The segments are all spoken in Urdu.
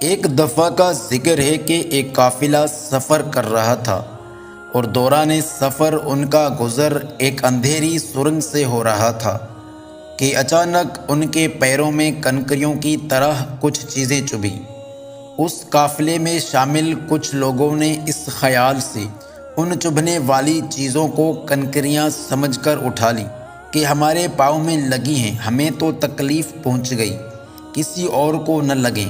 ایک دفعہ کا ذکر ہے کہ ایک قافلہ سفر کر رہا تھا اور دوران سفر ان کا گزر ایک اندھیری سرنگ سے ہو رہا تھا کہ اچانک ان کے پیروں میں کنکریوں کی طرح کچھ چیزیں چبھیں۔ اس قافلے میں شامل کچھ لوگوں نے اس خیال سے ان چبھنے والی چیزوں کو کنکریاں سمجھ کر اٹھا لی کہ ہمارے پاؤں میں لگی ہیں، ہمیں تو تکلیف پہنچ گئی، کسی اور کو نہ لگیں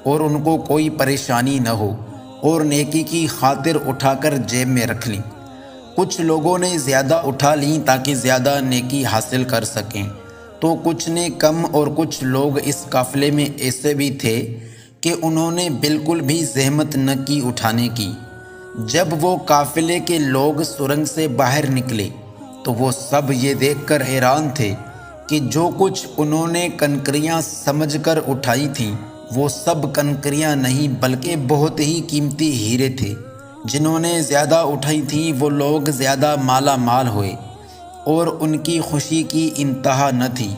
اور ان کو کوئی پریشانی نہ ہو، اور نیکی کی خاطر اٹھا کر جیب میں رکھ لیں۔ کچھ لوگوں نے زیادہ اٹھا لیں تاکہ زیادہ نیکی حاصل کر سکیں، تو کچھ نے کم، اور کچھ لوگ اس قافلے میں ایسے بھی تھے کہ انہوں نے بالکل بھی زحمت نہ کی اٹھانے کی۔ جب وہ قافلے کے لوگ سرنگ سے باہر نکلے تو وہ سب یہ دیکھ کر حیران تھے کہ جو کچھ انہوں نے کنکریاں سمجھ کر اٹھائی تھیں وہ سب کنکریاں نہیں بلکہ بہت ہی قیمتی ہیرے تھے۔ جنہوں نے زیادہ اٹھائی تھیں وہ لوگ زیادہ مالا مال ہوئے اور ان کی خوشی کی انتہا نہ تھی۔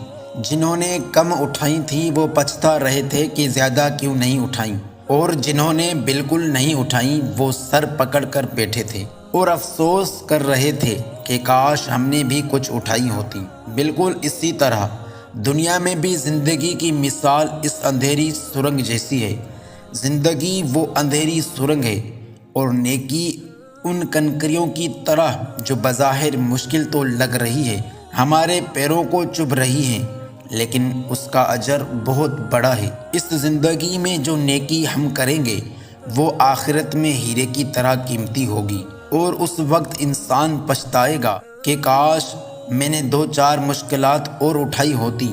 جنہوں نے کم اٹھائی تھیں وہ پچھتا رہے تھے کہ زیادہ کیوں نہیں اٹھائیں، اور جنہوں نے بالکل نہیں اٹھائیں وہ سر پکڑ کر بیٹھے تھے اور افسوس کر رہے تھے کہ کاش ہم نے بھی کچھ اٹھائی ہوتی۔ بالکل اسی طرح دنیا میں بھی زندگی کی مثال اس اندھیری سرنگ جیسی ہے۔ زندگی وہ اندھیری سرنگ ہے اور نیکی ان کنکریوں کی طرح جو بظاہر مشکل تو لگ رہی ہے، ہمارے پیروں کو چبھ رہی ہیں، لیکن اس کا اجر بہت بڑا ہے۔ اس زندگی میں جو نیکی ہم کریں گے وہ آخرت میں ہیرے کی طرح قیمتی ہوگی، اور اس وقت انسان پچھتائے گا کہ کاش میں نے 2-4 مشکلات اور اٹھائی ہوتی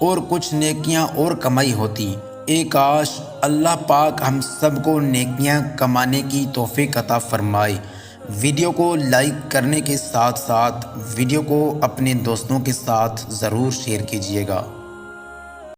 اور کچھ نیکیاں اور کمائی ہوتی۔ اے کاش اللہ پاک ہم سب کو نیکیاں کمانے کی توفیق عطا فرمائے۔ ویڈیو کو لائک کرنے کے ساتھ ساتھ ویڈیو کو اپنے دوستوں کے ساتھ ضرور شیئر کیجیے گا۔